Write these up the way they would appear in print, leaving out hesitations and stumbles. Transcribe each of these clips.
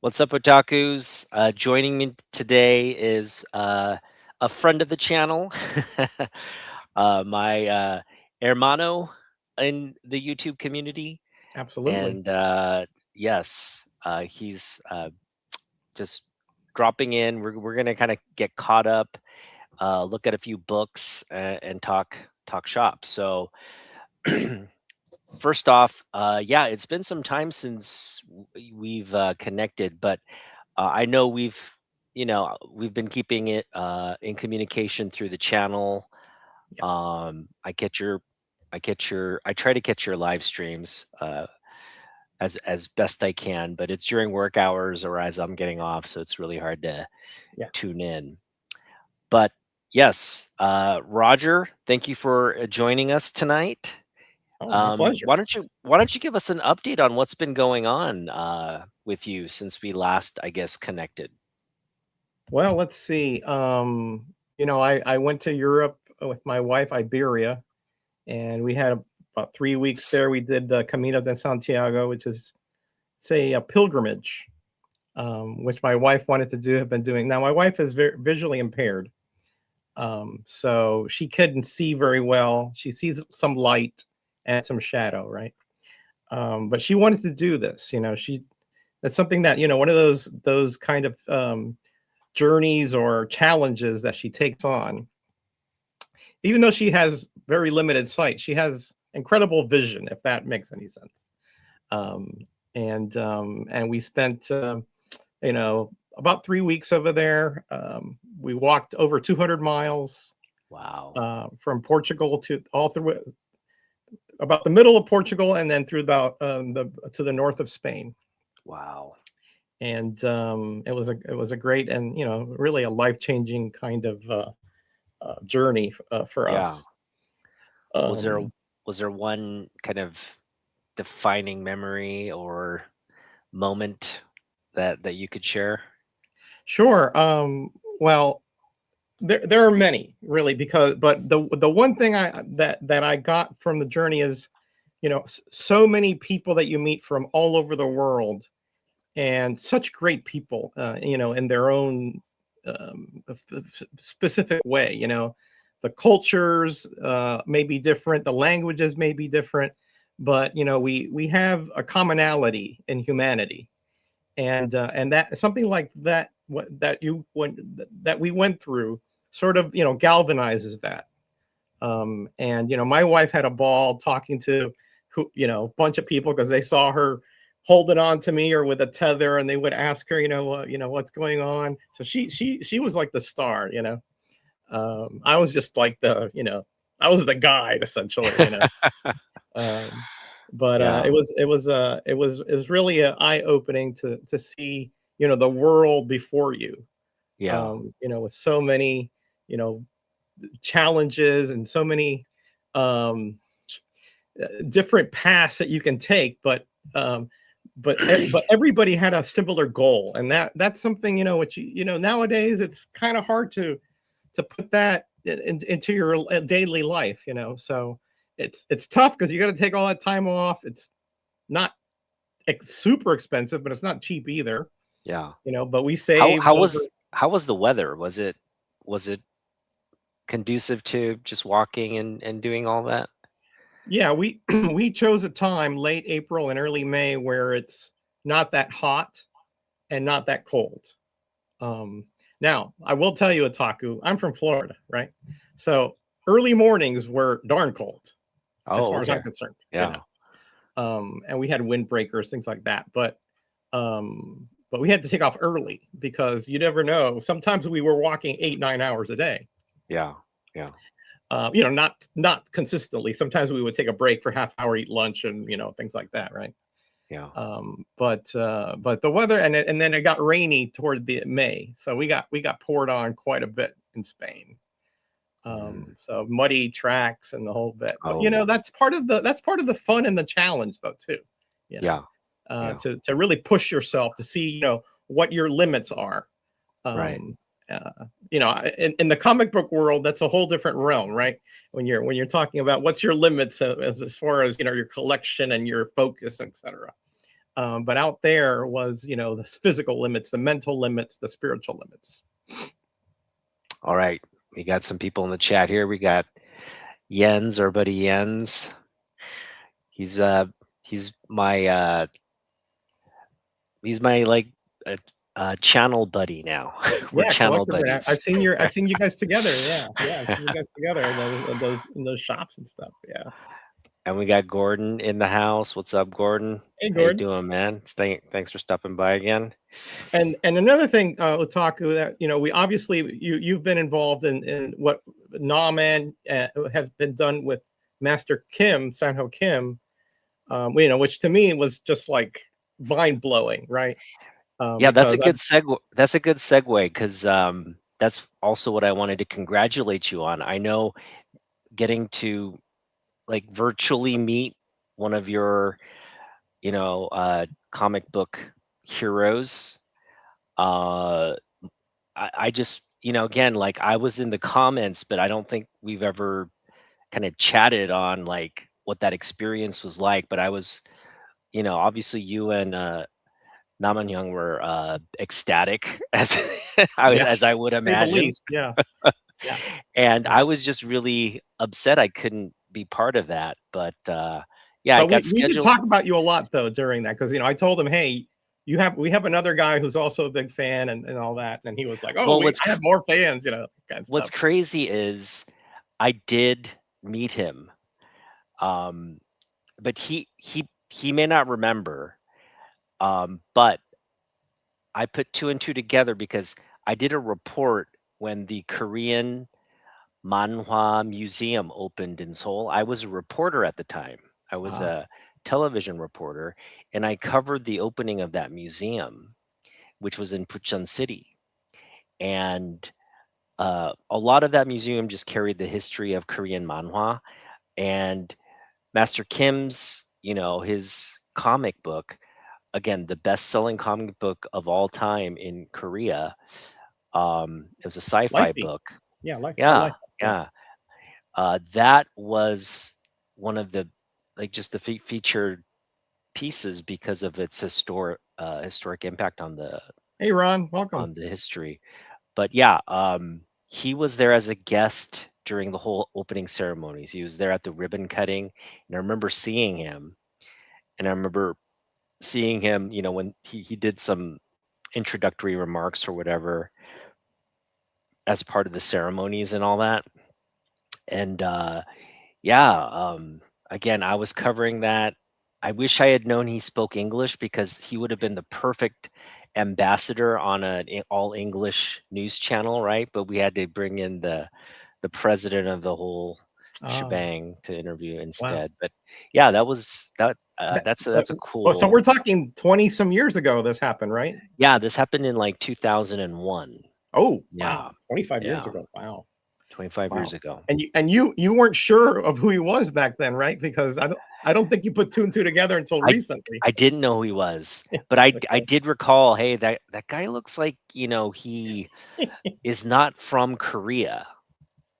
What's up, otakus? Joining me today is a friend of the channel, my hermano in the YouTube community. Absolutely. And yes, he's just dropping in. We're gonna kind of get caught up, look at a few books, and talk shop. So first off, yeah, it's been some time since we've connected, but I know we've been keeping it in communication through the channel. Yeah. I get your, I try to catch your live streams as best I can, but it's during work hours or as I'm getting off, so it's really hard to Yeah. tune in. But yes, Roger, thank you for joining us tonight. Oh, my pleasure. Why don't you give us an update on what's been going on with you since we last, I guess, connected? Well, let's see. I went to Europe with my wife, Iberia, and we had about 3 weeks there. We did the Camino de Santiago, which is, say, a pilgrimage, which my wife wanted to do, have been doing. Now, my wife is very visually impaired, so she couldn't see very well. She sees some light and some shadow, right? But she wanted to do this. That's something that one of those kind of journeys or challenges that she takes on. Even though she has very limited sight, she has incredible vision, if that makes any sense. Um, and we spent about 3 weeks over there. We walked over 200 miles Wow. from Portugal to all through about the middle of Portugal, and then through about the to the north of Spain. Wow. And it was a great, and really a life-changing kind of journey for Yeah. us. Was there Um, was there one kind of defining memory or moment that you could share? sure. Well, there are many, really, because but the one thing that I got from the journey is, so many people that you meet from all over the world, and such great people, in their own specific way. The cultures may be different, the languages may be different, but we have a commonality in humanity, and that something like that, that we went through, sort of galvanizes that. And my wife had a ball talking to a bunch of people, because they saw her holding on to me or with a tether, and they would ask her, what's going on. So she was like the star. I was just like I was the guide, essentially. um, but Yeah. it was really eye opening to see the world before you, Yeah. with so many you know challenges and so many um different paths that you can take, um but everybody had a similar goal, and that's something, which nowadays it's kind of hard to put that into your daily life. So it's tough, because you got to take all that time off. It's not super expensive, but it's not cheap either. Yeah. But we How saved how over. was how was the weather? Was it conducive to just walking and doing all that? Yeah, we we chose a time late April and early May where it's not that hot and not that cold. Um, Now, I will tell you, Otaku, I'm from Florida, right? So early mornings were darn cold, as Oh, far as okay. I'm concerned. Yeah. And we had windbreakers, things like that. But we had to take off early, because you never know. Sometimes we were walking 8, 9 hours a day. Yeah. Yeah. Not consistently. Sometimes we would take a break for half hour, eat lunch, and things like that, right? Yeah. But the weather, and then it got rainy toward the May, so we got poured on quite a bit in Spain. Mm. So muddy tracks and the whole bit. But Oh, that's part of the fun and the challenge, though, too. You know, yeah. Yeah. to really push yourself to see what your limits are. Right. Um, in the comic book world, that's a whole different realm, right? When you're talking about what's your limits, as far as your collection and your focus, etc. But out there was, the physical limits, the mental limits, the spiritual limits. All right. We got some people in the chat here. We got Jens, our buddy Jens. He's he's my like channel buddy now. We're Yeah, channel collectively. I've buddies. seen you guys together. Yeah, I've seen you guys together in those shops and stuff. Yeah. And we got Gordon in the house. What's up, Gordon? Hey, How you Gordon. doing, man? Thanks for stopping by again. And another thing, Otaku, that we obviously you've been involved in what Naman has been done with Master Kim, Sanho Kim, which to me was just like mind blowing, right? Yeah, that's a Because good segue. That's a good segue because that's also what I wanted to congratulate you on. I know getting to like virtually meet one of your, comic book heroes. I just, again, like I was in the comments, but I don't think we've ever kind of chatted on like what that experience was like. But I was, obviously you and Naman Young were ecstatic as yeah, as I would say the imagine. least. Yeah, yeah. And I was just really upset I couldn't be part of that. But yeah, I But got we did scheduled. talk about you a lot though during that, because I told him, hey, we have another guy who's also a big fan and all that, and he was like, oh, Well, I have more fans, kind of what's stuff. crazy is I did meet him, um, but he may not remember. But I put two and two together because I did a report when the Korean Manhwa Museum opened in Seoul. I was a reporter at the time. I was Ah, a television reporter, and I covered the opening of that museum, which was in Pucheon City. And a lot of that museum just carried the history of Korean manhwa. And Master Kim's, his comic book, again, the best-selling comic book of all time in Korea. It was a sci-fi Lifey. book. Yeah, I Yeah, like that. Yeah. yeah. That was one of the like just the featured pieces because of its historic impact Hey, Ron, welcome. on the history. But yeah, he was there as a guest during the whole opening ceremonies. He was there at the ribbon cutting, and I remember seeing him. And I remember seeing him, when he did some introductory remarks or whatever as part of the ceremonies and all that. And yeah, again, I was covering that. I wish I had known he spoke English because he would have been the perfect ambassador on an all English news channel, right? But we had to bring in the president of the whole Ah, shebang to interview wow. instead. But yeah, that was that. That, That's a well, so cool. we're talking 20 some years ago this happened, right? Yeah, this happened in like 2001. Oh, Yeah, wow. 25 years yeah, ago. Wow. 25 years Wow. ago. And you weren't sure of who he was back then, right? Because I don't think you put two and two together until I recently. I didn't know who he was, but I Okay. did recall, hey, that guy looks like, he is not from Korea.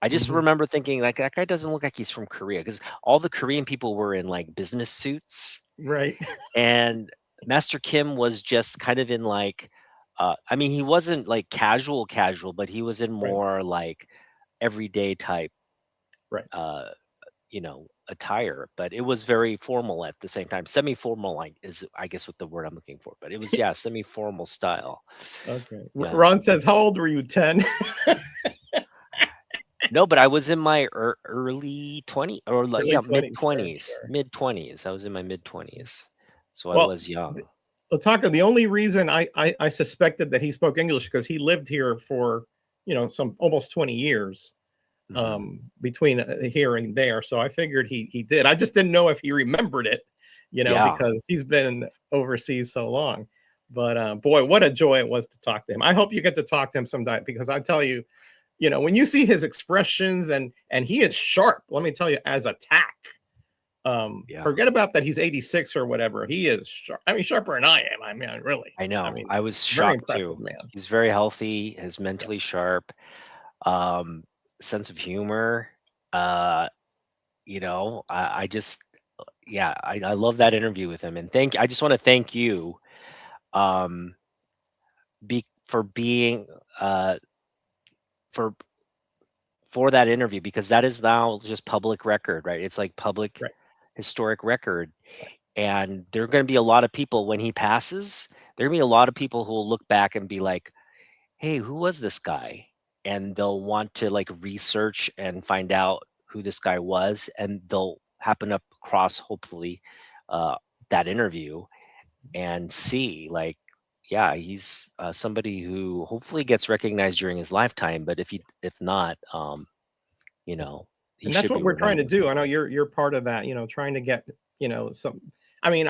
I just Mhm. remember thinking like that guy doesn't look like he's from Korea because all the Korean people were in like business suits, Right. and Master Kim was just kind of in like, I mean, he wasn't like casual, but he was in Right. more like everyday type, Right. uh, attire, but it was very formal at the same time. Semi-formal, like is I guess what the word I'm looking for, but it was yeah, semi-formal style. Okay. Yeah. Ron says, how old were you? 10? No, but I was in my early 20 or like Early yeah, mid 20s. Sure. 20s, Sure. mid 20s. I was in my mid 20s, so I Well, was young. Otaka, the only reason I suspected that he spoke English because he lived here for, some almost 20 years, Hmm. between here and there. So I figured he did. I just didn't know if he remembered it, Yeah, because he's been overseas so long. But boy, what a joy it was to talk to him. I hope you get to talk to him sometime, because I tell you, when you see his expressions, and he is sharp. Let me tell you, as a tack. yeah. Forget about that. He's 86 or whatever. He is sharp. I mean, sharper than I am. I mean, really. I I know. mean, I was very shocked impressive too. man. He's very healthy, is Yeah. mentally sharp, um, sense of humor. Uh, I just yeah, I love that interview with him, and I just want to thank you, um, for being for that interview, because that is now just public record, right? It's like public Right. historic record, and there are going to be a lot of people when he passes. There are going to be a lot of people who will look back and be like, "Hey, who was this guy?" And they'll want to like research and find out who this guy was, and they'll happen up across hopefully uh, that interview and see like, yeah, he's somebody who hopefully gets recognized during his lifetime. But if not, you know, he And that's should what be we're trying to remembered. do. I know you're part of that, trying to get, some. I mean,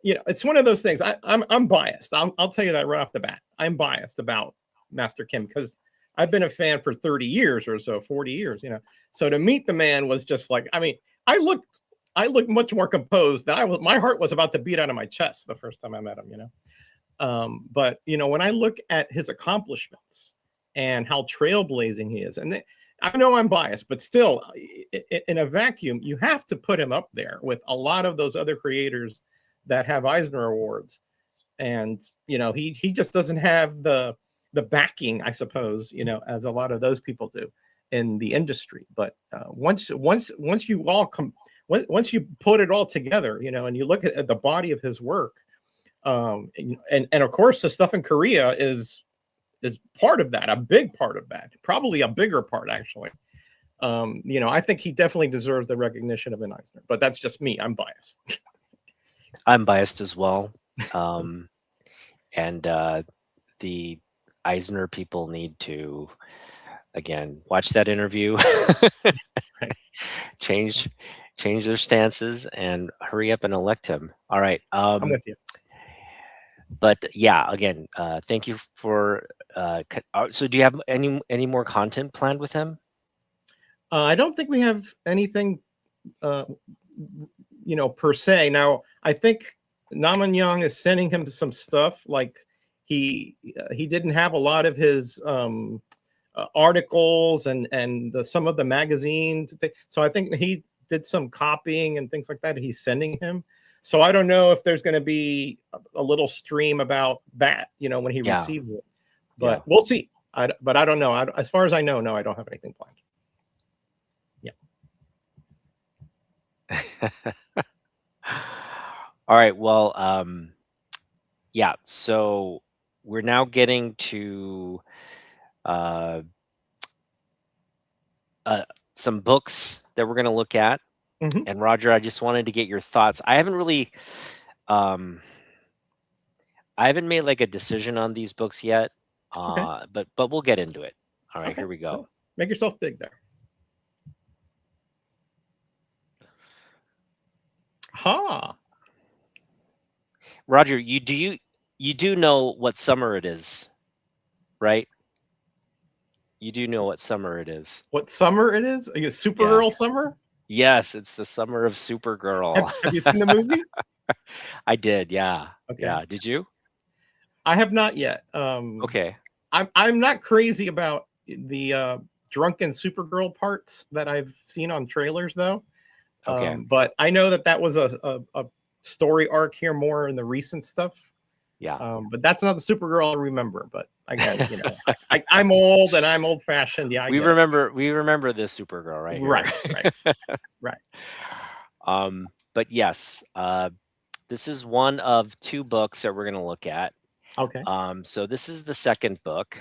it's one of those things. I'm biased. I'll tell you that right off the bat. I'm biased about Master Kim because I've been a fan for 30 years or so, 40 years. So to meet the man was just like, I mean, I looked much more composed than I was. My heart was about to beat out of my chest the first time I met him. But when I look at his accomplishments and how trailblazing he is, and I know I'm biased, but still, in a vacuum, you have to put him up there with a lot of those other creators that have Eisner Awards. And he just doesn't have the backing, I suppose, as a lot of those people do in the industry. But once you all come, once you put it all together, and you look at the body of his work, and of course the stuff in Korea is part of that, a big part of that, probably a bigger part actually. I think he definitely deserves the recognition of an Eisner, but that's just me. I'm biased. I'm biased as well, um, and the Eisner people need to again watch that interview, Right. change change their stances, and hurry up and elect him. All right. I'm with you. But yeah, again, thank you for. So, do you have any more content planned with him? I don't think we have anything, uh, per se. Now, I think Naman Young is sending him to some stuff. Like he didn't have a lot of his articles and some of the magazine. So I think he did some copying and things like that. He's sending him. So I don't know if there's going to be a little stream about that, when he Yeah, receives it. yeah. But we'll see. But I don't know. As far as I know, no, I don't have anything planned. All right. Well, yeah. So we're now getting to uh, some books that we're going to look at. Mm-hmm. And Roger, I just wanted to get your thoughts. Um, I haven't made like a decision on these books yet, Okay. but we'll get into it. All right, Okay. here we go. Well, make yourself big there. Ha. Roger, you do know what summer it is, right? You do know what summer it is. What summer it is? Are you Yeah. Supergirl summer? Yes, it's the summer of Supergirl. Have you seen the movie? I did, yeah. Okay. Yeah. Did you? I have not yet. Okay. I'm not crazy about the drunken Supergirl parts that I've seen on trailers though. Okay. But I know that was a story arc here more in the recent stuff. Yeah. But that's not the Supergirl I remember. But again, I'm old and I'm old fashioned. Yeah, I we get it. remember this Supergirl right here. Right. But yes, this is one of two books that we're going to look at. Okay. So this is the second book.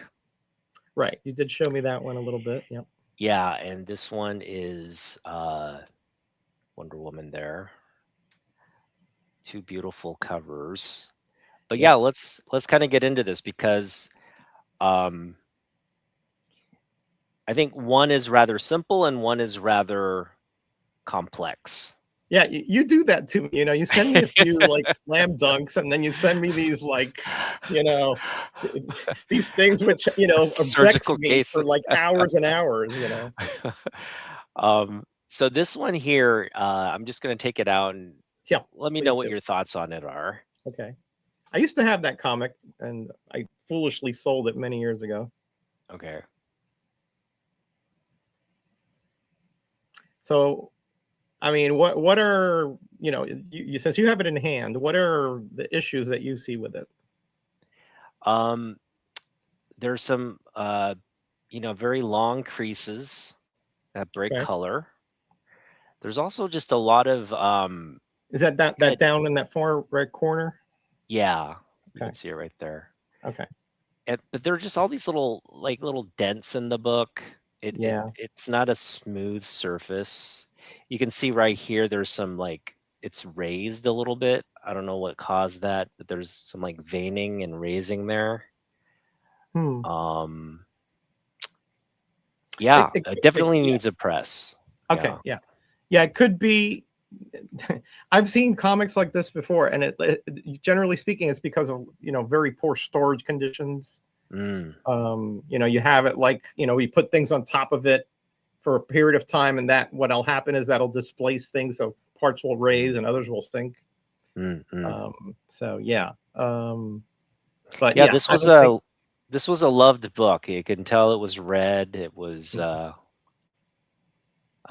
Right. You did show me that one a little bit. Yep. Yeah, and this one is Wonder Woman there. Two beautiful covers. But yeah, let's kind of get into this because I think one is rather simple and one is rather complex. Yeah, you do that too. You send me a few like slam dunks, and then you send me these like, these things which vex Surgical me for cases. like hours and hours. So this one here, I'm just going to take it out and Yeah, let me please know what do. your thoughts on it are. Okay. I used to have that comic, and I foolishly sold it many years ago. Okay. So, I mean, what are you know, since you have it in hand, what are the issues that you see with it? Um, there's some very long creases that break Okay. color. There's also just a lot of Is that down in that far right corner? yeah, you Okay. can see it right there. Okay. But there are just all these little dents in the book. Yeah. It's not a smooth surface. You can see right here there's some it's raised a little bit. I don't know what caused that, but there's some veining and raising there. Hmm. Yeah, It, it it, definitely yeah. needs a press. Okay. Yeah. Yeah. Yeah. It could be. I've seen comics like this before, and generally speaking, it's because of very poor storage conditions. Mm, You have it we put things on top of it for a period of time, and what'll happen is that'll displace things, so parts will raise and others will sink. mm, mm. So yeah, but Yeah, yeah, I don't think. this was a loved book. You can tell it was read. It was I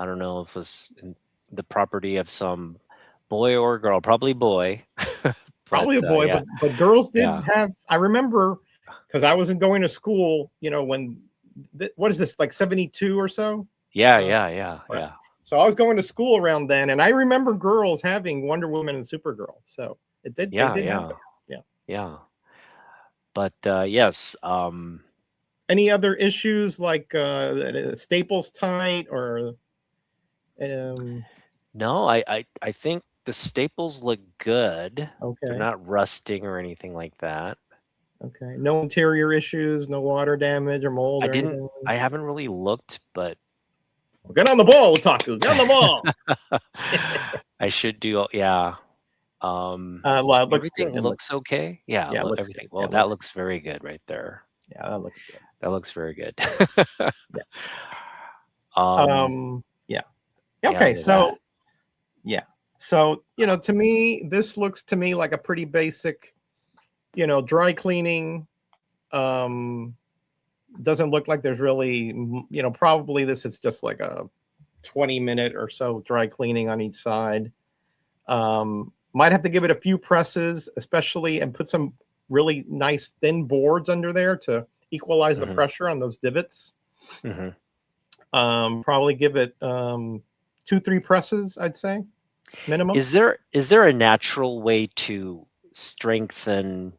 don't know if it was the property of some boy or girl, probably boy. But Probably a boy, yeah, but girls did yeah, have. I remember because I wasn't going to school. When what is this, like 72 or so? yeah, Uh, yeah, yeah, right. yeah. So I was going to school around then, and I remember girls having Wonder Woman and Supergirl. So they Yeah, did have yeah, it. Yeah. yeah. But yes, Any other issues like staples tight or um, no, I think the staples look good. They're okay, not rusting or anything like that. okay. No interior issues, no water damage or mold or anything. I haven't really looked, but Well, get on the ball, Otaku. Get on the ball. I should do, yeah. Well, it looks Everything good. looks okay. Yeah, Yeah, it looks good. everything. Yeah, Well, it that looks looks very good right there. yeah, that looks good. That looks very good. Yeah. um, Yeah. yeah, Okay, other than that. so yeah. So, to me, this looks to me like a pretty basic, dry cleaning. Doesn't look like there's really, probably this is just like a 20-minute or so dry cleaning on each side. Might have to give it a few presses, especially, and put some really nice thin boards under there to equalize the Mhm, pressure on those divots. mhm. Probably give it 2-3 presses, I'd say, minimum. Is there a natural way to strengthen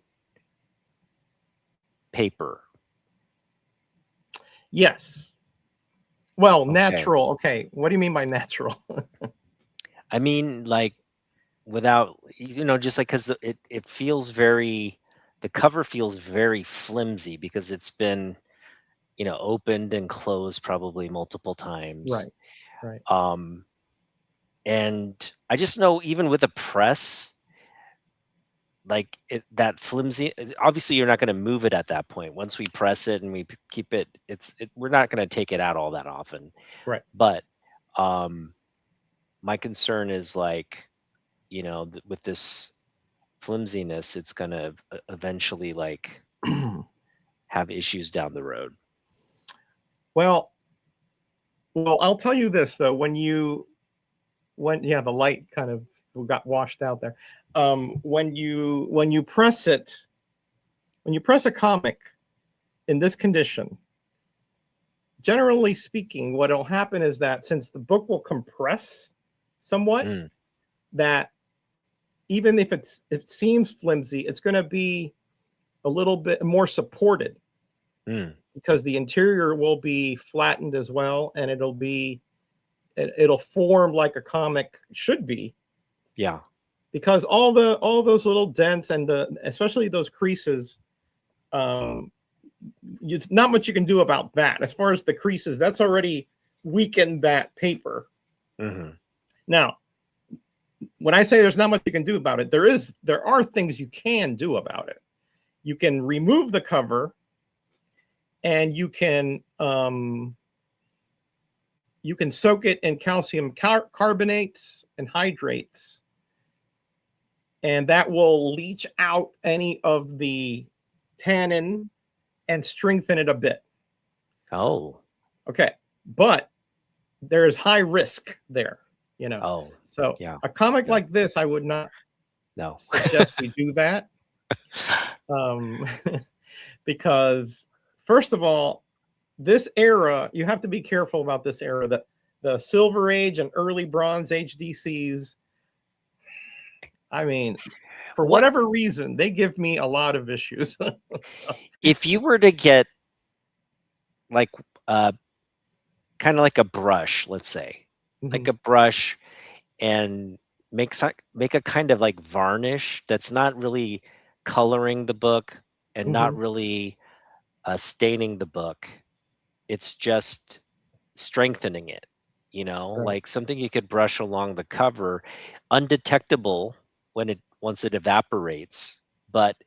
paper? Yes. Well, Okay. natural. Okay. What do you mean by natural? I mean, without, just because it feels the cover feels very flimsy because it's been, opened and closed probably multiple times. Right. Right. And I just know even with a press, that flimsy, obviously you're not going to move it at that point. Once we press it and we keep it, we're not going to take it out all that often. Right. But my concern is with this flimsiness, it's going to eventually have issues down the road. Well, I'll tell you this though. When the light kind of got washed out there. When you press it, when you press a comic in this condition, generally speaking, what'll happen is that since the book will compress somewhat, Mm, that even if it seems flimsy, it's going to be a little bit more supported mm, because the interior will be flattened as well, and it'll form like a comic should be. yeah. Because all those little dents and especially those creases, it's not much you can do about that. As far as the creases, that's already weakened that paper. Hmm. Now, when I say there's not much you can do about it, there are things you can do about it. You can remove the cover, and you can soak it in calcium carbonates and hydrates, and that will leach out any of the tannin and strengthen it a bit. Oh, Okay, but there is high risk there. you know. Oh, So yeah. a comic Yeah. like this, I would not No. suggest we do that. Um, because first of all, this era, you have to be careful about this era. That the Silver Age and early Bronze Age DCs, I mean, for What whatever reason, they give me a lot of issues. if you were to get like kind of like a brush, let's say, like Mhm, a brush, and make a kind of like varnish that's not really coloring the book and not mhm, really staining the book. It's just strengthening it, right. like something you could brush along the cover, undetectable once it evaporates, but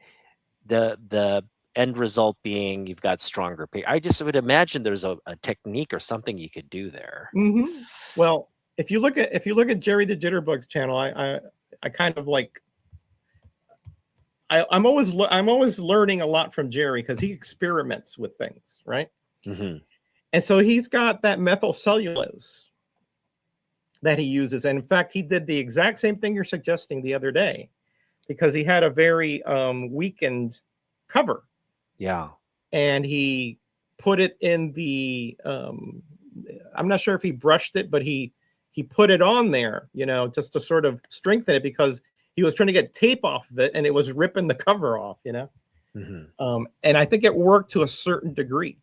the end result being you've got stronger paper. I just would imagine there's a technique or something you could do there. Mhm. Well, if you look at Jerry the Jitterbugs channel, I kind of like I'm always learning a lot from Jerry because he experiments with things, right? Hmm. And so he's got that methyl cellulose that he uses, and in fact, he did the exact same thing you're suggesting the other day because he had a very weakened cover, Yeah. and he put it in the. I'm not sure if he brushed it, but he put it on there, just to sort of strengthen it because he was trying to get tape off of it, and it was ripping the cover off. Hmm. And I think it worked to a certain degree.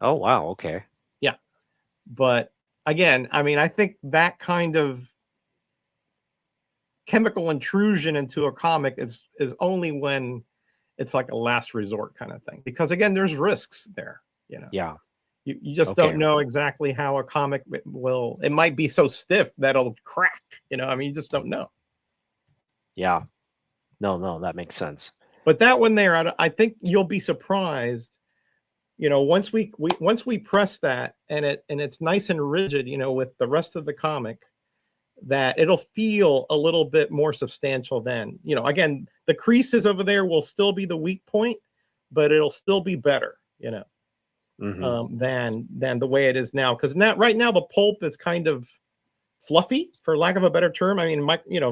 Oh wow. Okay. Yeah. But again, I mean, I think that kind of chemical intrusion into a comic is only when it's like a last resort kind of thing. Because again, there's risks there. Yeah. You just Okay. don't know exactly how a comic will. It might be so stiff that it'll crack. I mean, you just don't know. Yeah. No, that makes sense. But that one there, I think you'll be surprised. Once we press that and it's nice and rigid, with the rest of the comic, that it'll feel a little bit more substantial. Then, again, the creases over there will still be the weak point, but it'll still be better. Hmm. Than the way it is now. Because now, right now, the pulp is kind of fluffy, for lack of a better term. I mean,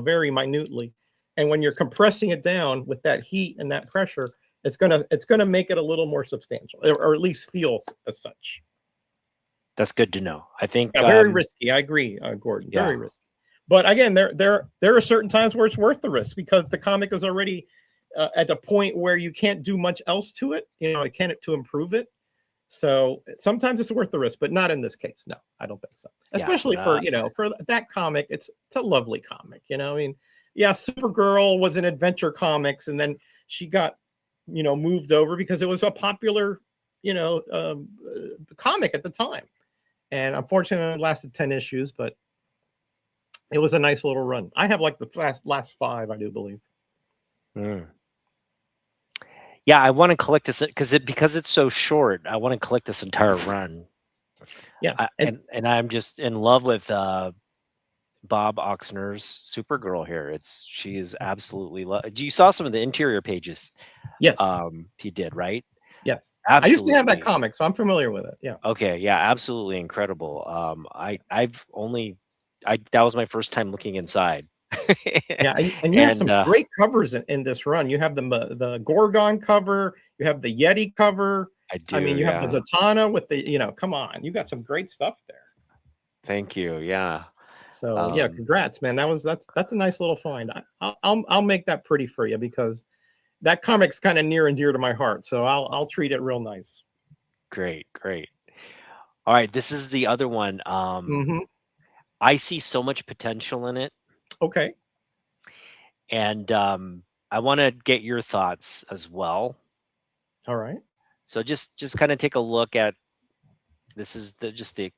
very minutely. And when you're compressing it down with that heat and that pressure, it's gonna make it a little more substantial, or at least feel as such. That's good to know. I think Yeah, very risky. I agree, Gordon. yeah. Very risky. But again, there are certain times where it's worth the risk because the comic is already at a point where you can't do much else to it. It can't to improve it. So sometimes it's worth the risk, but not in this case. No, I don't think so. Yeah. Especially for that comic, it's a lovely comic. I mean, yeah, Supergirl was an Adventure Comics, and then she got moved over because it was a popular comic at the time, and unfortunately, it lasted 10 issues, but it was a nice little run. I have like the last 5, I do believe. Mm. Yeah, I want to collect this because it's so short. I want to collect this entire run. Yeah, And I'm just in love with Bob Oxner's Supergirl here. She is absolutely you saw some of the interior pages yes, he did, right? yes. I used to have that Absolutely. comic, so I'm familiar with it. Yeah. Okay, yeah, absolutely incredible. That was my first time looking inside. Yeah, and you have And some great covers in this run. You have the Gorgon cover, you have the Yeti cover. I I mean, do, you have the yeah. Zatanna with come on, you got some great stuff there. Thank you. Yeah. So yeah, Um, congrats, man. That's a nice little find. I'll make that pretty for you because that comic's kind of near and dear to my heart. So I'll treat it real nice. great, great. All right, this is the other one. Hmm. I see so much potential in it, Okay. and I want to get your thoughts as well. All right. So just kind of take a look at this is just the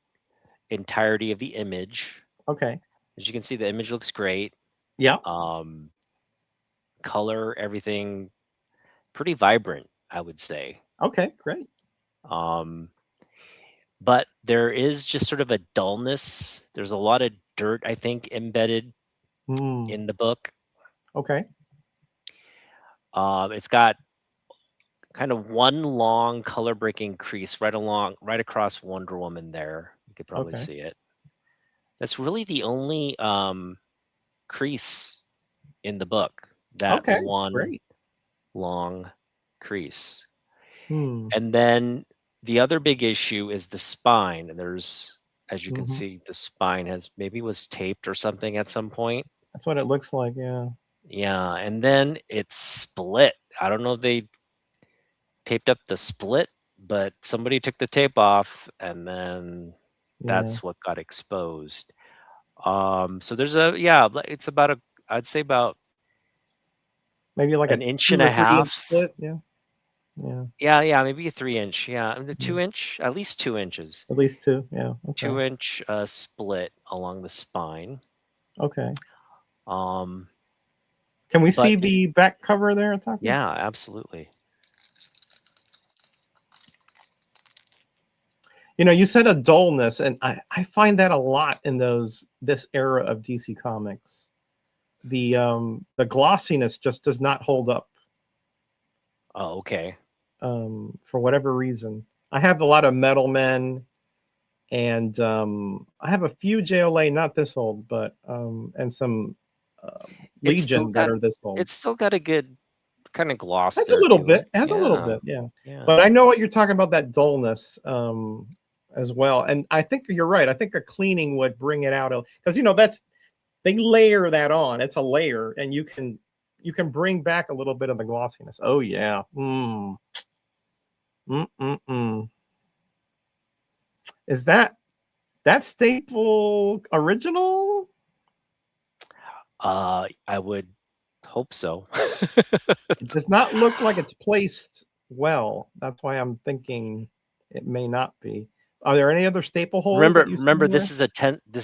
entirety of the image. Okay. As you can see, the image looks great. Yeah. Um, color, everything pretty vibrant, I would say. Okay. Great. Um, but there is just sort of a dullness. There's a lot of dirt, I think, embedded Mm. in the book. Okay. It's got kind of one long color breaking crease right across Wonder Woman there. You could probably Okay. see it. That's really the only crease in the book. That Okay, one great. long crease. Hmm. And then the other big issue is the spine. And there's, as you can Mhm. see, the spine was taped or something at some point. That's what it looks like. Yeah. Yeah, and then it's split. I don't know if they taped up the split, but somebody took the tape off, and then Yeah. that's what got exposed. So there's it's about I'd say about Maybe like a an inch 2 and or a 3 inch half. split. Yeah. Yeah. Yeah, maybe a 3 inch. Yeah, and the Yeah. 2 inch, at least 2 inches. At least 2. Yeah. Okay. 2 inch split along the spine. Okay. Um, Can we but see the back cover there, Taku? yeah, absolutely. You know, you said a dullness, and I find that a lot in this era of DC Comics. The glossiness just does not hold up Oh, okay. for whatever reason. I have a lot of Metal Men, and I have a few JLA, not this old, but and some Legion that are this old. It's still got a good kind of gloss Has a there little to bit. it. It has a little Yeah. bit, yeah. Yeah. But I know what you're talking about, that dullness as well. And I think you're right. I think a cleaning would bring it out, because they layer that on. It's a layer, and you can bring back a little bit of the glossiness. Oh yeah. Is that staple original? I would hope so. It does not look like it's placed well. That's why I'm thinking it may not be. Are there any other staple holes that you see Remember, in there? this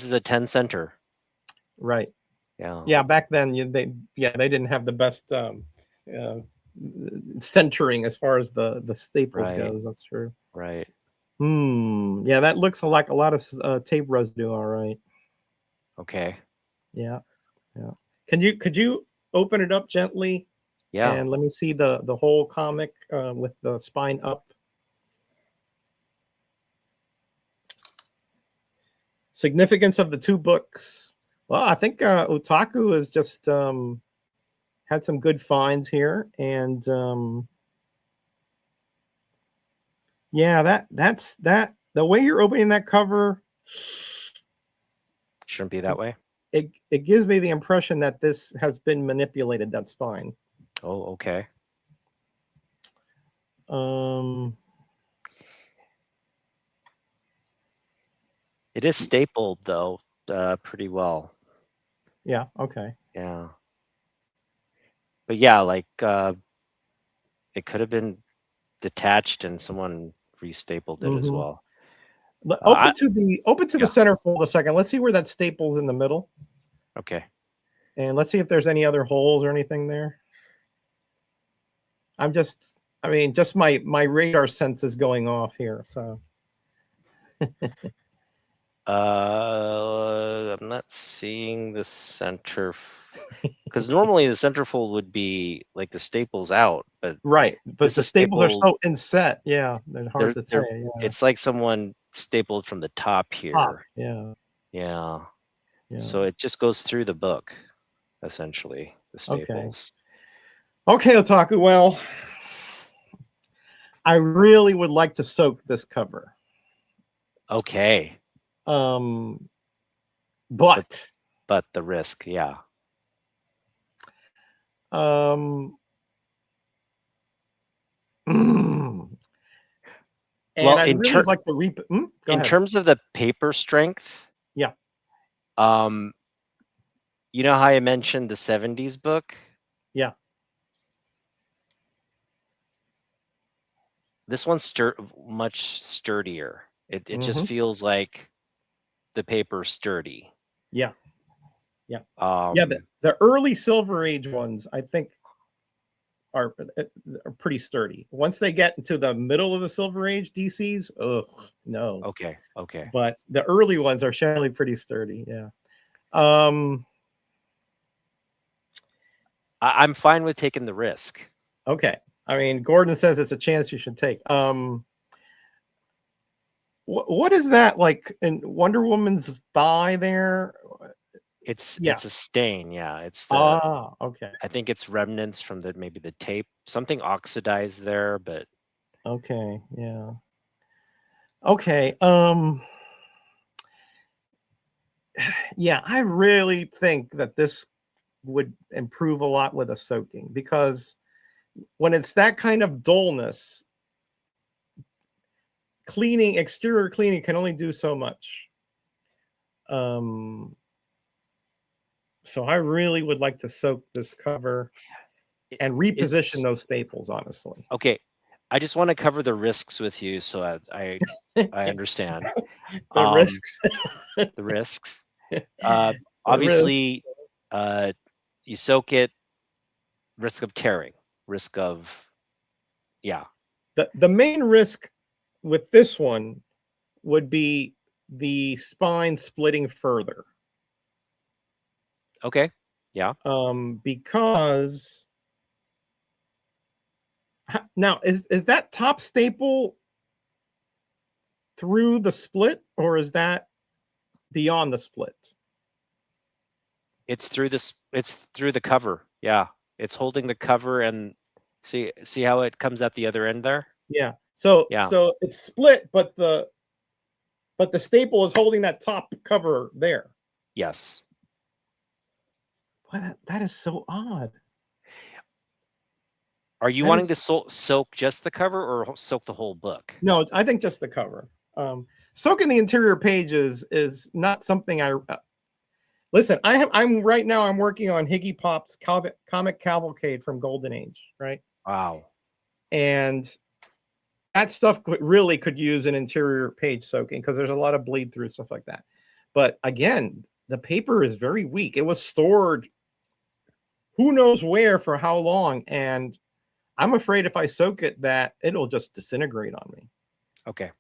is a 10 center. Right. Yeah. Yeah, back then they didn't have the best centering as far as the staples Right. goes. That's true. Right. Yeah, that looks like a lot of tape residue. All right. Okay. Yeah. Yeah. Could you open it up gently Yeah. and let me see the whole comic with the spine up? Significance of the two books. Well, I think Otaku has just had some good finds here, and yeah, that's the way you're opening that cover. Shouldn't be that way. It gives me the impression that this has been manipulated. That's fine. Oh, okay. It is stapled though, pretty well. Yeah. Okay. Yeah. But yeah, like it could have been detached and someone restapled it as well. Open to the Yeah. center fold a second. Let's see where that staples in the middle, Okay. and let's see if there's any other holes or anything there. Just my radar sense is going off here. So I'm not seeing the center because normally the centerfold would be like the staples out, but right, but this the is staples are stapled. so inset. Yeah, they're hard to say. Yeah. It's like someone stapled from the top here. Yeah. Yeah. Yeah. So it just goes through the book, essentially, the staples. Okay, Otaku. Well, I really would like to soak this cover. Okay. But the risk, yeah. And well, I'd really like to in terms of the paper strength, yeah. You know how I mentioned the 70s book? Yeah. This one's much sturdier. It just feels like the paper's sturdy. Yeah. Yeah. Yeah. The early Silver Age ones, I think, are pretty sturdy. Once they get into the middle of the Silver Age DCs, no. Okay. But the early ones are generally pretty sturdy. Yeah. I'm fine with taking the risk. Okay. I mean, Gordon says it's a chance you should take. What is that like in Wonder Woman's thigh there? Yeah. It's a stain. Yeah, it's the. Ah, okay. I think it's remnants from maybe the tape. Something oxidized there, but Okay. Yeah. Okay. Yeah, I really think that this would improve a lot with a soaking, because when it's that kind of dullness, exterior cleaning can only do so much. So I really would like to soak this cover it, and reposition it's those staples, honestly. okay. I just want to cover the risks with you, so I understand The um, risks. the risks. Uh, The risk. Obviously, uh, you soak it, risk of tearing, risk of yeah. The main risk with this one would be the spine splitting further. Okay, yeah. Because now is that top staple through the split, or is that beyond the split? It's through this. It's through the cover. Yeah, it's holding the cover, and see how it comes at the other end there. Yeah. So Yeah. it's split, but the staple is holding that top cover there. Yes. What? That is so odd. Are you That wanting is to soak just the cover or soak the whole book? No, I think just the cover. Soaking the interior pages is not something I listen. I'm right now. I'm working on Higgy Pop's comic cavalcade from Golden Age, right? Wow. And that stuff really could use an interior page soaking, because there's a lot of bleed through, stuff like that. But again, the paper is very weak. It was stored who knows where for how long, and I'm afraid if I soak it, that it'll just disintegrate on me. Okay.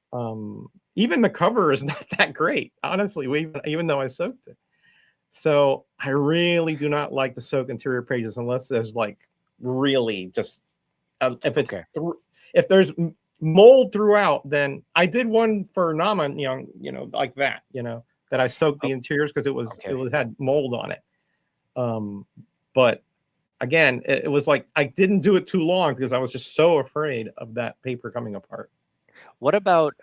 Even the cover is not that great, honestly, even though I soaked it. So I really do not like to soak interior pages unless there's like really just if it's Okay. if there's mold throughout. Then I did one for Nama Young, like that, that I soaked the interiors because it had mold on it. But again, it was like I didn't do it too long because I was just so afraid of that paper coming apart. What about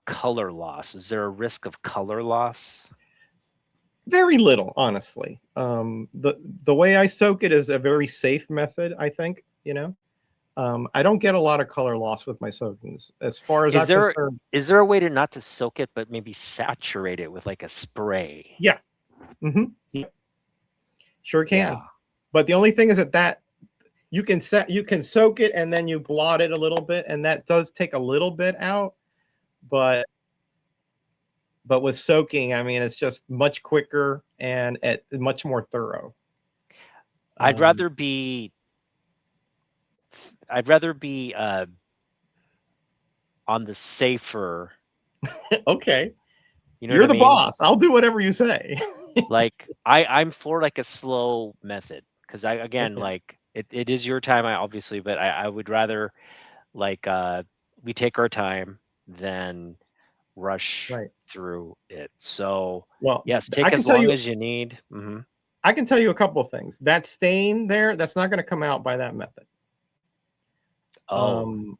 color loss? Is there a risk of color loss? Very little, honestly. The way I soak it is a very safe method, I think. I don't get a lot of color loss with my soakings, as far as I'm concerned. Is there a way to not to soak it, but maybe saturate it with like a spray? Yeah. Yeah. Sure can. Yeah. But the only thing is that you can soak it and then you blot it a little bit, and that does take a little bit out. But with soaking, I mean, it's just much quicker and much more thorough. I'd rather be on the safer. Okay. You know You're what I the mean? boss. I'll do whatever you say. Like I'm for like a slow method, because Okay. like it is your time, obviously, but I would rather like we take our time than rush through it. So well, yes, I take can as tell long you, as you need. I can tell you a couple of things. That stain there, that's not going to come out by that method. Oh,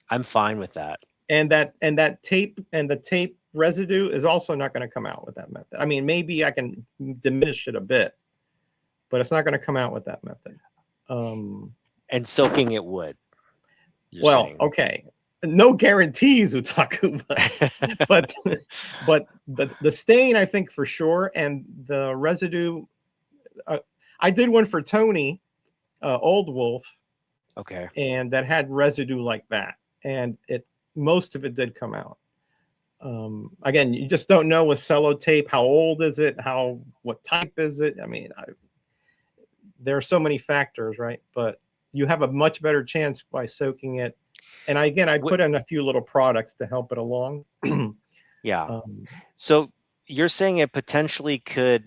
I'm fine with that. And that tape and the tape residue is also not going to come out with that method. I mean, maybe I can diminish it a bit, but it's not going to come out with that method. And soaking it would. Well, saying. Okay. No guarantees, Utaku, but the stain, I think, for sure, and the residue. I did one for Tony, Old Wolf. Okay. And that had residue like that, and most of it did come out. Again, you just don't know with sellotape, how old is it, what type is it. I mean, there are so many factors, right? But you have a much better chance by soaking it. And I put in a few little products to help it along. Yeah. So you're saying it potentially could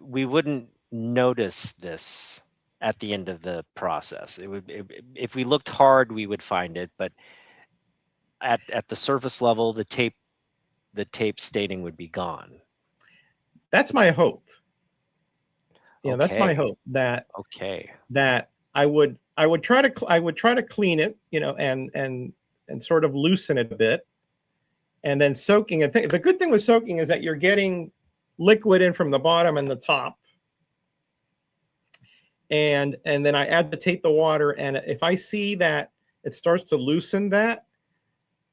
we wouldn't notice this at the end of the process. If we looked hard, we would find it, but at the surface level, the tape staining would be gone. That's my hope. That's my Okay. hope that Okay. I would try to clean it, and sort of loosen it a bit, and then soaking it. The good thing with soaking is that you're getting liquid in from the bottom and the top, and then I add the water, and if I see that it starts to loosen that,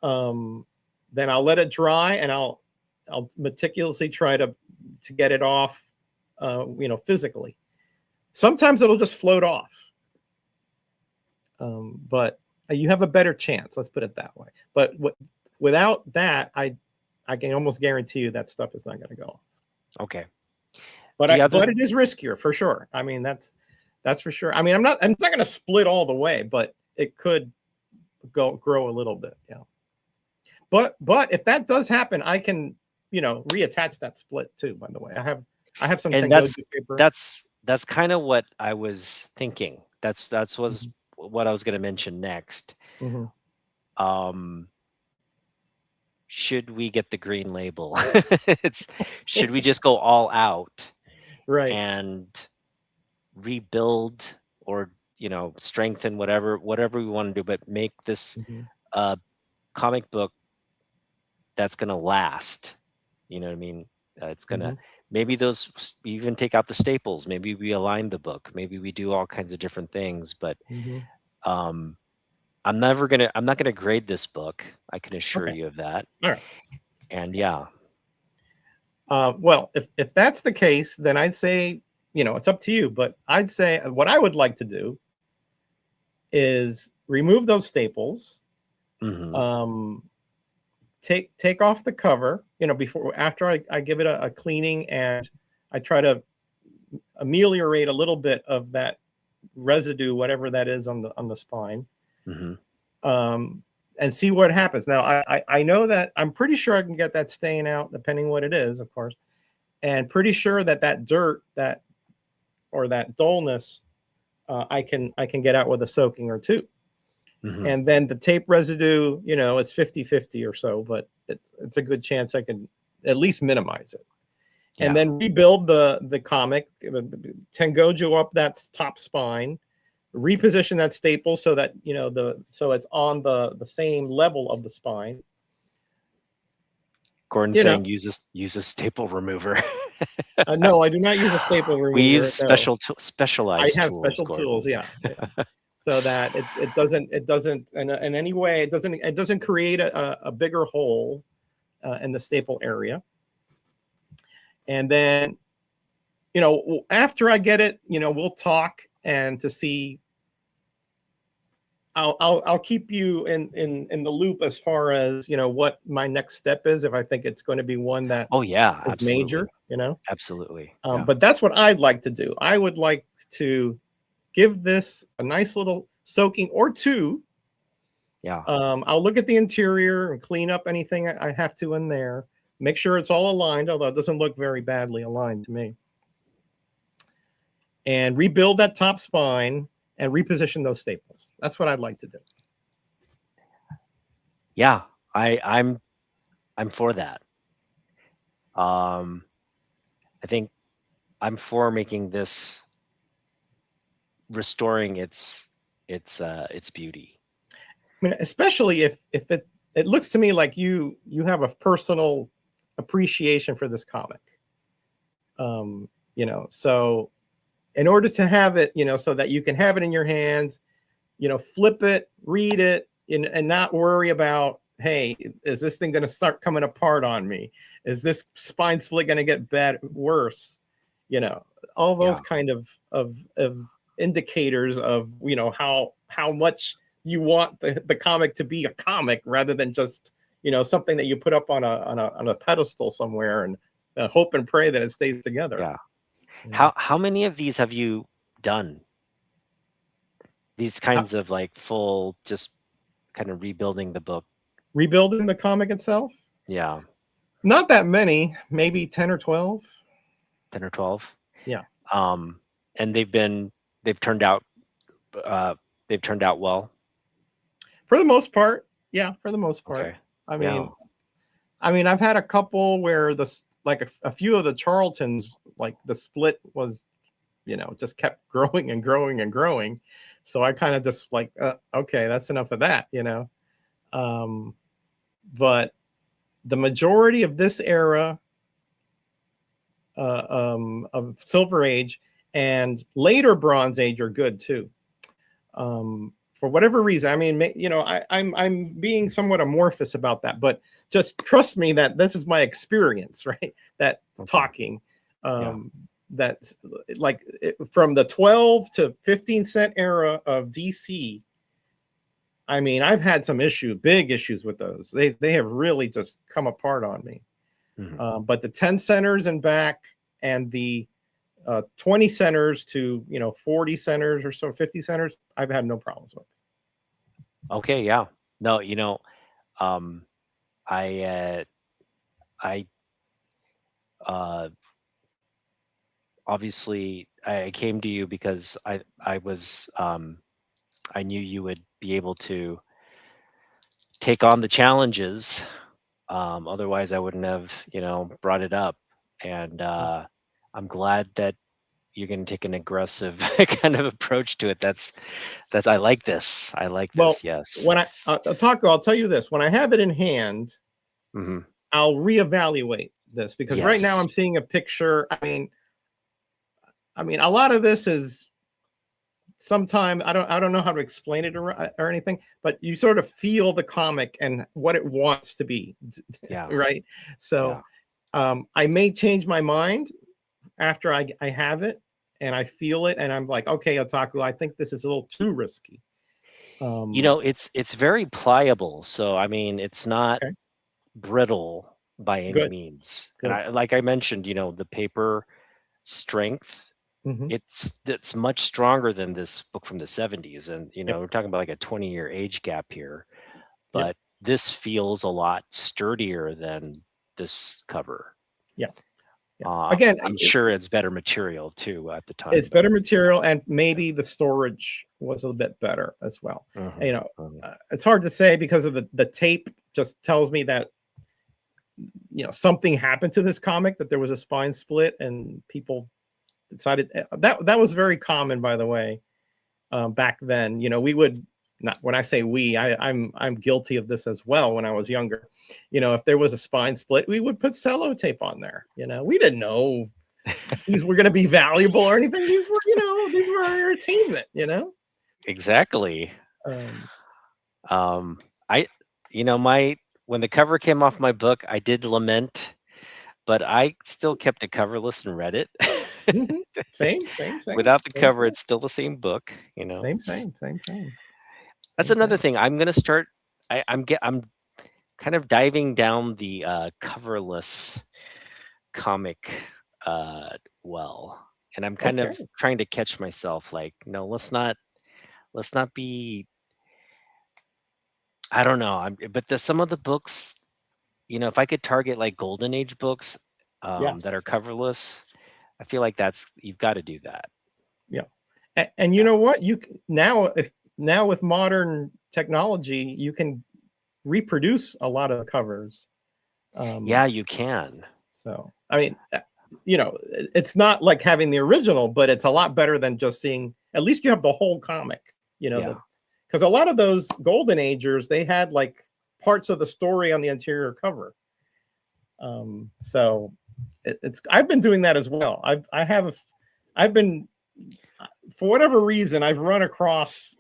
then I'll let it dry, and I'll meticulously try to get it off, physically. Sometimes it'll just float off, but you have a better chance. Let's put it that way. But without that, I can almost guarantee you that stuff is not going to go off. Okay. But but it is riskier for sure. I mean, that's for sure. I mean, I'm not going to split all the way, but it could grow a little bit. Yeah. But if that does happen, I can, reattach that split too. By the way, I have some. And paper. That's kind of what I was thinking. That's was what I was going to mention next. Should we get the green label? Should we just go all out, right, and rebuild, or strengthen whatever we want to do, but make this comic book that's going to last? You know what I mean? It's going to maybe even take out the staples. Maybe we align the book. Maybe we do all kinds of different things. But I'm not gonna grade this book. I can assure you of that. All right. And yeah. Well, if that's the case, then I'd say, it's up to you. But I'd say what I would like to do is remove those staples. Take off the cover, after I give it a cleaning, and I try to ameliorate a little bit of that residue, whatever that is on the spine, and see what happens. Now, I know that I'm pretty sure I can get that stain out, depending what it is, of course, and pretty sure that dirt, or that dullness, I can get out with a soaking or two. And then the tape residue, it's 50-50 or so, but it's a good chance I can at least minimize it. Yeah. And then rebuild the comic, Tengojo up that top spine, reposition that staple so that so it's on the same level of the spine. Gordon's saying use a staple remover. No, I do not use a staple remover. We use specialized tools. I have special Gordon. tools, yeah. So that it doesn't in any way, it doesn't create a bigger hole in the staple area. And then, after I get it, we'll talk, and to see, I'll keep you in the loop as far as, what my next step is, if I think it's going to be one that is absolutely. major, Absolutely. But that's what I'd like to do. I would like to give this a nice little soaking or two. Yeah. I'll look at the interior and clean up anything I have to in there. Make sure it's all aligned, although it doesn't look very badly aligned to me. And rebuild that top spine and reposition those staples. That's what I'd like to do. Yeah, I'm for that. I think I'm for making this, restoring its beauty. I mean, especially if it looks to me like you have a personal appreciation for this comic. So in order to have it, so that you can have it in your hands, flip it, read it, and not worry about, hey, is this thing going to start coming apart on me? Is this spine split going to get worse? All those kind of indicators of, how much you want the comic to be a comic, rather than just, something that you put up on a pedestal somewhere and hope and pray that it stays together. Yeah. How many of these have you done? These kinds of like full, just kind of rebuilding the book. Rebuilding the comic itself? Yeah. Not that many, maybe 10 or 12. 10 or 12? Yeah. And they've been they've turned out uh, they've turned out well. For the most part. Yeah, for the most part. Okay. I Yeah. mean, I've had a couple where like a few of the Charltons, like the split was, just kept growing and growing and growing. So I kind of just like, okay, that's enough of that, Um, but the majority of this era of Silver Age and later Bronze Age are good too. For whatever reason, I mean, I'm being somewhat amorphous about that, but just trust me that this is my experience, right? That Okay. talking, Yeah. that like from the 12 to 15 cent era of DC. I mean, I've had some big issues with those. They have really just come apart on me. But the 10 centers and back, and the 20 centers to 40 centers or so, 50 centers, I've had no problems with. Okay. Yeah. No. Um, I I uh, obviously I came to you because I knew you would be able to take on the challenges. Otherwise, I wouldn't have brought it up. And I'm glad that you're going to take an aggressive kind of approach to it. That's I like this. I like Well, this. Yes. when I'll tell you this: when I have it in hand, Hmm. I'll reevaluate this, because right now Yes. I'm seeing a picture. I mean, a lot of this is sometimes I don't know how to explain it or anything, but you sort of feel the comic and what it wants to be, Yeah. right? So I may change my mind after I have it and I feel it, and I'm like, okay, Otaku, I think this is a little too risky. It's very pliable. So I mean, it's not Okay, brittle by any good, means. And good. like I mentioned, the paper strength, Hmm. it's much stronger than this book from the 70s. And Yep, we're talking about like a 20-year age gap here, yep, but this feels a lot sturdier than this cover. yeah, yeah. Again, I'm sure it's better material too at the time, it's but better material, and maybe the storage was a bit better as well. mhm, You know, mhm. it's hard to say because of the tape just tells me that something happened to this comic, that there was a spine split and people decided that was very common, by the way. Back then, we would not, when I say we, I'm guilty of this as well. When I was younger, if there was a spine split, we would put sellotape on there. We didn't know these were going to be valuable or anything. These were our entertainment. Exactly. Um, I my when the cover came off my book, I did lament, but I still kept it coverless and read it. mhm. Same, Without the same, cover, it's still the same book. That's same another thing. thing. I'm gonna start. I'm kind of diving down the coverless comic well, and I'm kind Okay. of trying to catch myself. Like, no, let's not be. I don't know. But some of the books, if I could target like golden age books Yeah. that are coverless, I feel like you've got to do that. Yeah. And you Yeah. know what? Now with modern technology, you can reproduce a lot of the covers. Yeah, Um, you can. so I mean, it's not like having the original, but it's a lot better than just seeing. At least you have the whole comic. Yeah. Because a lot of those golden agers, they had like parts of the story on the interior cover. So it's I've been doing that as well. I've been, for whatever reason, I've run across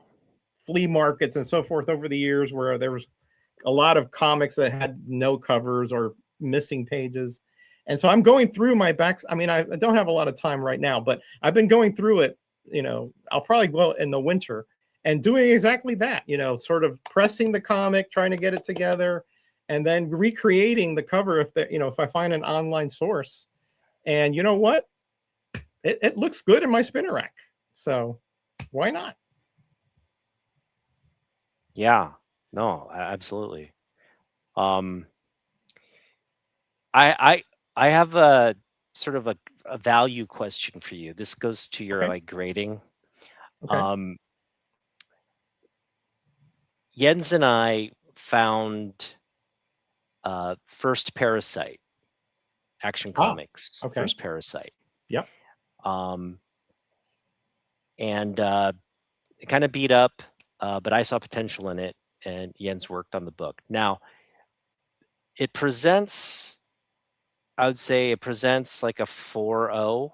flea markets and so forth over the years where there was a lot of comics that had no covers or missing pages. And so I'm going through my backs. I mean, I don't have a lot of time right now, but I've been going through it. I'll probably go in the winter and doing exactly that, sort of pressing the comic, trying to get it together, and then recreating the cover if I find an online source. And you know what? It looks good in my spinner rack. So why not? Yeah. No, absolutely. Um, I I have a sort of a value question for you. This goes to your Okay. like grading. Okay. Jens and I found First Parasite, Action Comics, okay. First Parasite. Yep. And it kind of beat up, but I saw potential in it, and Jens worked on the book. Now, it presents, I would say it presents like a 4.0,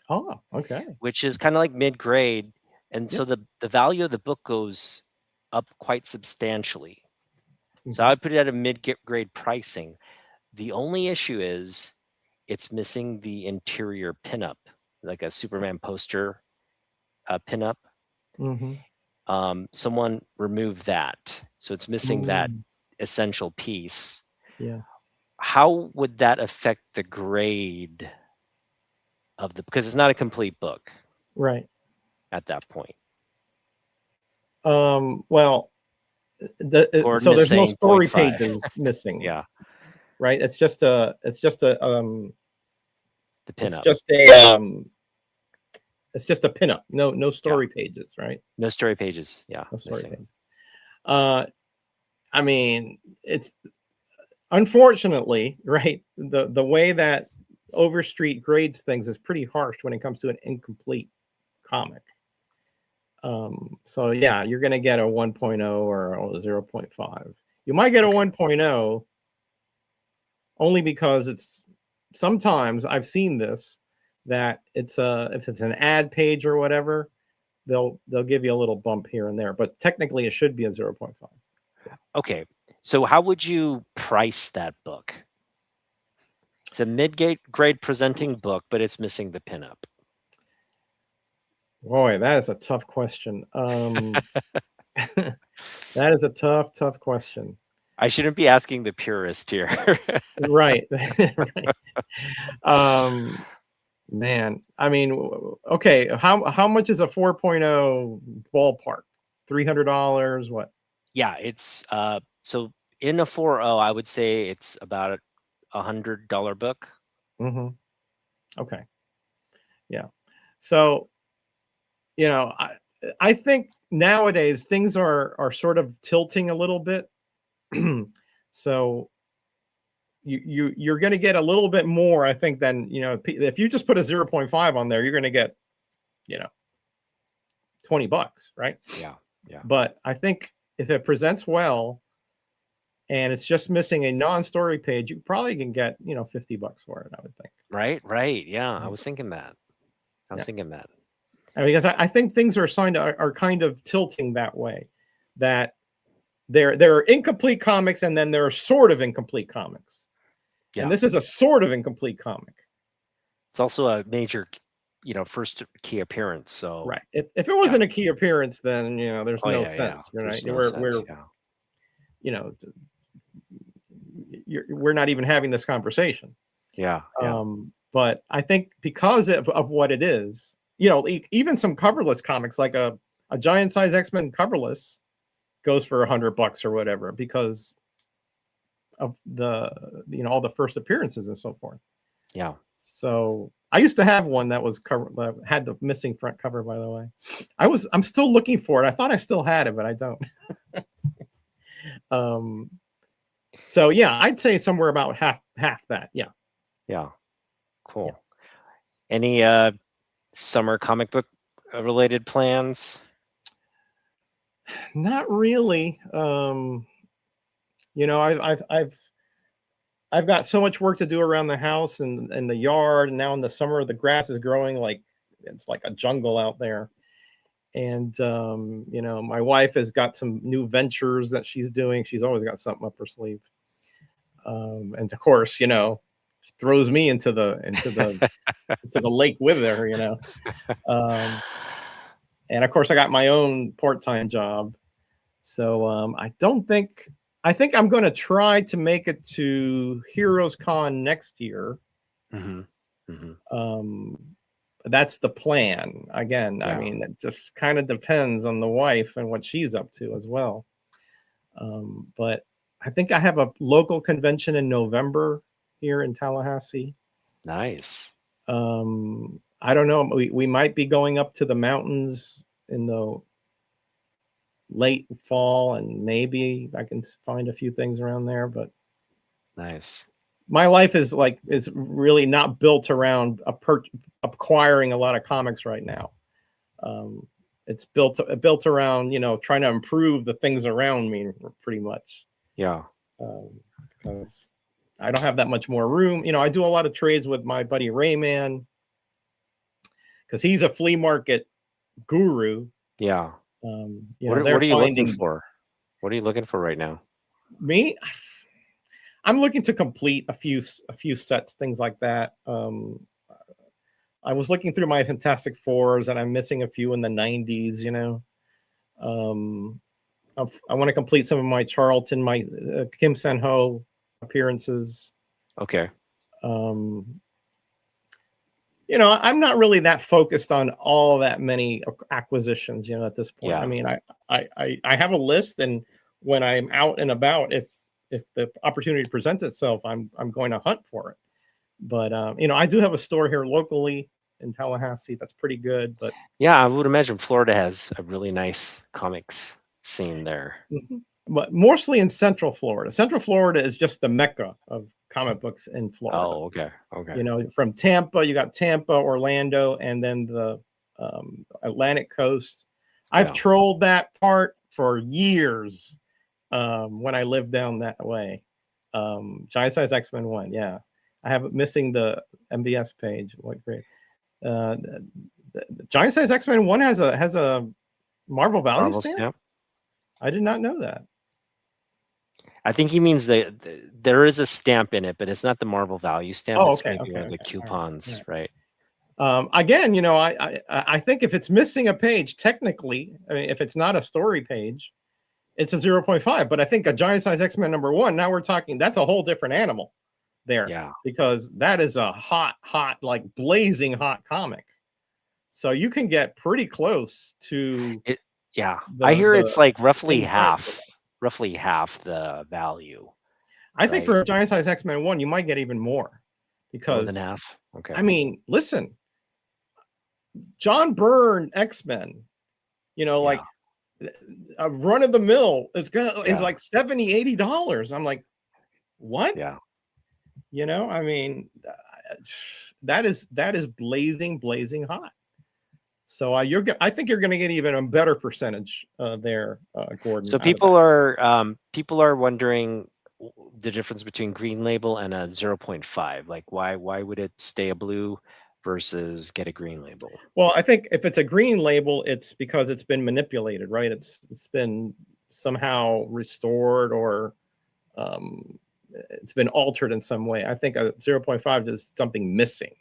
Oh, okay. which is kind of like mid-grade. And so Yep. the value of the book goes up quite substantially. So Mhm. I would put it at a mid-grade pricing. The only issue is it's missing the interior pinup, like a Superman poster pinup. Mhm. Someone removed that, so it's missing that Mm, essential piece. yeah. How would that affect the grade of the, because it's not a complete book Right. at that point? Well, Gordon so is there's no saying story 0.5. pages missing, Yeah, right? It's just a the it's pinup. just a it's just a pinup. No Yeah, story pages, right? no story pages. Yeah, No story missing. pages. I mean, it's unfortunately, right? The way that Overstreet grades things is pretty harsh when it comes to an incomplete comic. So yeah, you're going to get a 1.0 or a 0.5. You might get a Okay. 1.0 only because it's sometimes I've seen this that it's if it's an ad page or whatever, they'll give you a little bump here and there, but technically it should be a 0.5. Okay. So how would you price that book? It's a mid-grade presenting book, but it's missing the pinup. Boy, that is a tough question. That is a tough question. I shouldn't be asking the purist here. Right. Right. Man, I mean, okay, how much is a 4.0 ballpark? $300? What? Yeah, it's so in a 4.0, I would say it's about $100 book. Mm-hmm. Okay. Yeah. So, I think nowadays things are sort of tilting a little bit. So you're going to get a little bit more, I think, than if you just put a 0.5 on there, you're going to get you know $20, right? Yeah, yeah. But I think if it presents well and it's just missing a non-story page, you probably can get $50 for it, I would think. Right. Yeah, I Yeah. was thinking that. I was Yeah. thinking that. Because I think things are kind of tilting that way, that there are incomplete comics and then there are sort of incomplete comics, and Yeah. this is a sort of incomplete comic. It's also a major, first key appearance. So Right. If it wasn't a key appearance, then there's oh no yeah. sense, There's right? no sense. Yeah. You know we're not even having this conversation. Yeah. But I think because of what it is, even some coverless comics like a giant size X-Men coverless goes for $100 or whatever because of the all the first appearances and so forth. Yeah. So I used to have one that was had the missing front cover, by the way. I'm still looking for it. I thought I still had it, but I don't. So yeah, I'd say somewhere about half that. Yeah. Yeah. Cool. Yeah. Any summer comic book related plans? Not really. I've got so much work to do around the house and the yard, and now in the summer the grass is growing like it's like a jungle out there. And my wife has got some new ventures that she's doing. She's always got something up her sleeve. And of course, throws me into the into the lake with her. And of course, I got my own part-time job. So I think I'm going to try to make it to Heroes Con next year. Mm-hmm. Mm-hmm. That's the plan. Again, I mean, it just kind of depends on the wife and what she's up to as well. But I think I have a local convention in November here in Tallahassee. Nice. I don't know. We might be going up to the mountains in the late fall, and maybe I can find a few things around there. But Nice. my life is really not built around acquiring a lot of comics right now. It's built around, trying to improve the things around me, pretty much. Yeah. Because I don't have that much more room. I do a lot of trades with my buddy Rayman, because he's a flea market guru. Yeah. What are you looking for? What are you looking for right now? Me, I'm looking to complete a few sets, things like that. I was looking through my Fantastic Fours, and I'm missing a few in the 90s. I want to complete some of my Charlton, my Kim San-ho appearances. Okay. I'm not really that focused on all that many acquisitions, at this point. Yeah. I mean, I have a list, and when I'm out and about, if the opportunity presents itself, I'm going to hunt for it. But I do have a store here locally in Tallahassee that's pretty good. But yeah, I would imagine Florida has a really nice comics scene there. But mostly in Central Florida. Central Florida is just the mecca of comic books in Florida. Oh, okay. From Tampa, you got Tampa, Orlando, and then the Atlantic coast. I've trolled that part for years when I lived down that way. Giant Size X-Men 1, yeah. I have it missing the MBS page. What great. The Giant Size X-Men 1 has a Marvel value stamp? I did not know that. I think he means there is a stamp in it, but it's not the Marvel value stamp. Oh, it's okay. maybe one of the coupons, right? Again, I think if it's missing a page, technically, I mean, if it's not a story page, it's a 0.5. But I think a Giant Size X-Men #1, now we're talking, that's a whole different animal there. Yeah. Because that is a hot, like blazing hot comic. So you can get pretty close to it. Yeah. I hear it's like roughly half the value. I think for a Giant Size X-Men 1, you might get even more, because more than half. Okay. I mean, listen, John Byrne X-Men, like a run of the mill is like $70, $80. I'm like, what? Yeah. I mean, that is blazing hot. So I think you're going to get even a better percentage there, Gordon. So people are wondering the difference between Green Label and a 0.5. Like, why would it stay a blue versus get a Green Label? Well, I think if it's a Green Label, it's because it's been manipulated, right? It's been somehow restored, or it's been altered in some way. I think a 0.5 is something missing.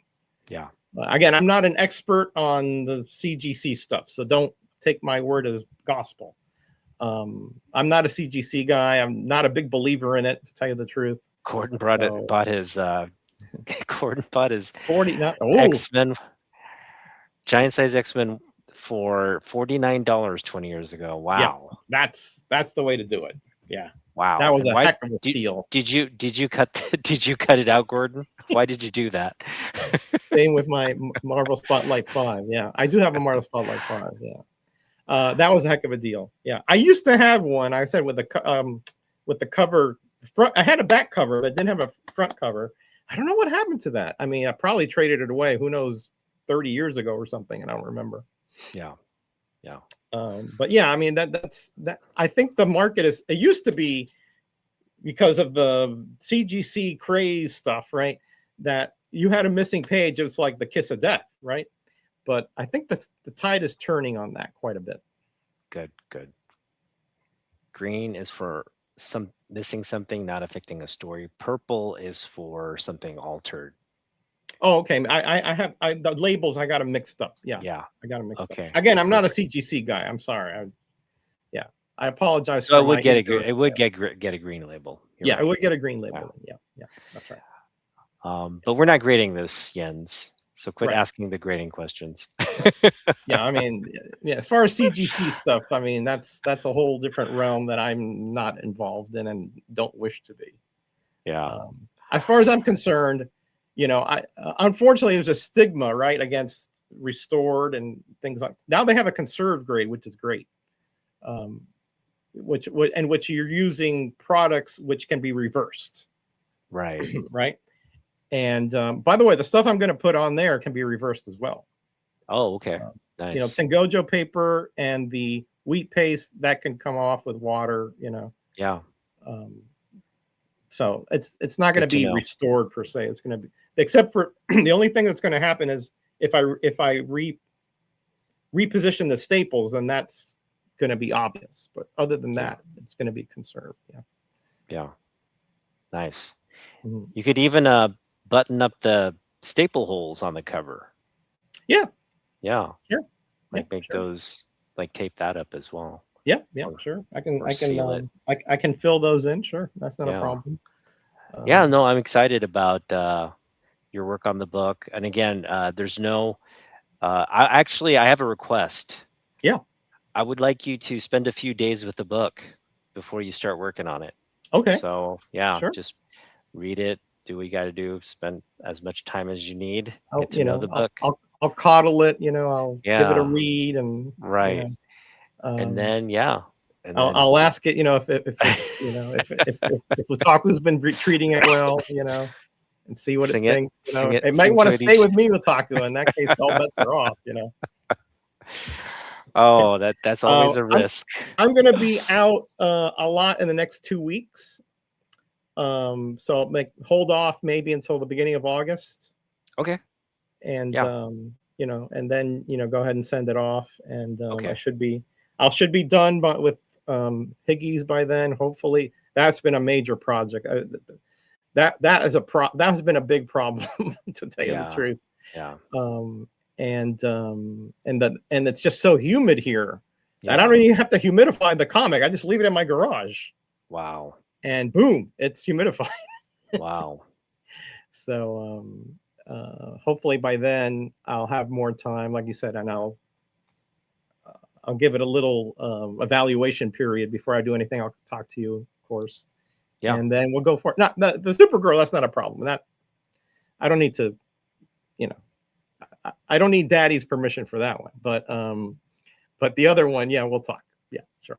Yeah. Again, I'm not an expert on the CGC stuff, so don't take my word as gospel. I'm not a CGC guy. I'm not a big believer in it, to tell you the truth. Gordon bought his Gordon bought his X-Men, Giant Size X-Men for $49 20 years ago. Wow. Yeah, that's the way to do it. Yeah. Wow. That was a heck of a deal. Did you cut it out, Gordon? Why did you do that? Same with my Marvel Spotlight 5. Yeah. I do have a Marvel Spotlight 5. Yeah. That was a heck of a deal. Yeah. I used to have one, I said, with the cover front. I had a back cover, but didn't have a front cover. I don't know what happened to that. I mean, I probably traded it away, who knows, 30 years ago or something, and I don't remember. Yeah. Yeah. But yeah, I mean, that's I think the market it used to be, because of the CGC craze stuff, right? That you had a missing page, it was like the kiss of death, right? But I think the tide is turning on that quite a bit. Good. Green is for missing something, not affecting a story. Purple is for something altered. Oh, okay. I have the labels. I got them mixed up. Yeah. I got them mixed up. Again, I'm not a CGC guy. I'm sorry. I apologize. So it would get a green label. It would get a green label. Wow. Yeah, that's right. But we're not grading this, Jens. So quit asking the grading questions. Yeah, I mean, as far as CGC stuff, I mean, that's a whole different realm that I'm not involved in and don't wish to be. Yeah. As far as I'm concerned, I unfortunately there's a stigma, right, against restored and things like. Now they have a conserved grade, which is great. Which you're using products which can be reversed. Right. Right. And by the way, the stuff I'm going to put on there can be reversed as well. Oh, okay. Nice. You know, Tengojo paper and the wheat paste that can come off with water, you know. Yeah. So it's not going to be know. restored per se. It's going to be, except for the only thing that's going to happen is if I reposition the staples, then that's going to be obvious. But other than that, it's going to be conserved. Yeah. Yeah. Nice. Mm-hmm. You could even button up the staple holes on the cover. Yeah. Yeah. Sure. Like make those, like tape that up as well. Yeah. Yeah. Sure. I can fill those in. Sure. That's not a problem. Yeah. No, I'm excited about your work on the book. And again, there's no. I have a request. Yeah. I would like you to spend a few days with the book before you start working on it. Okay. So yeah, sure. Just read it, do what you got to do, spend as much time as you need, I'll, get to know the book. I'll coddle it, you know, I'll give it a read and right. You know, and then I'll ask it, you know, if it's, you know, if Otaku's been treating it well, you know, and see what it thinks. You know, it might want to stay with me, Otaku. In that case, all bets are off, you know. Oh, that's always a risk. I'm going to be out a lot in the next 2 weeks. So hold off maybe until the beginning of August. Okay. And you know, and then, you know, go ahead and send it off. And I should be done with Higgies by then. Hopefully. That's been a major project. That has been a big problem to tell you the truth. Yeah. And it's just so humid here. Yeah. I don't even have to humidify the comic. I just leave it in my garage. Wow. And boom, it's humidified. Wow. So hopefully by then I'll have more time, like you said, and I'll give it a little evaluation period before I do anything. I'll talk to you, of course. Yeah. And then we'll go for it. Not the Supergirl, that's not a problem. That I don't need to, you know, I don't need Daddy's permission for that one. But the other one, yeah, we'll talk. Yeah, sure.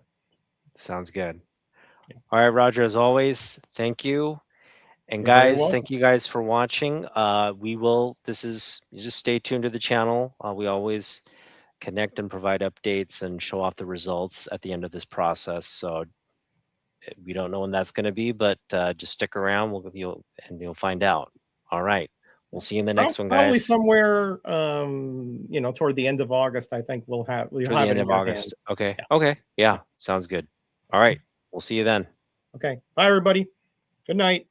Sounds good. Yeah. All right, Roger, as always, thank you. And You're guys, thank you guys for watching. You just stay tuned to the channel. We always connect and provide updates and show off the results at the end of this process. So we don't know when that's going to be, but just stick around. You'll find out. All right. We'll see you in the next one, guys. Probably somewhere, you know, toward the end of August, I think we'll have it end of August. Okay. Yeah. Okay. Yeah. Sounds good. All right. We'll see you then. Okay. Bye, everybody. Good night.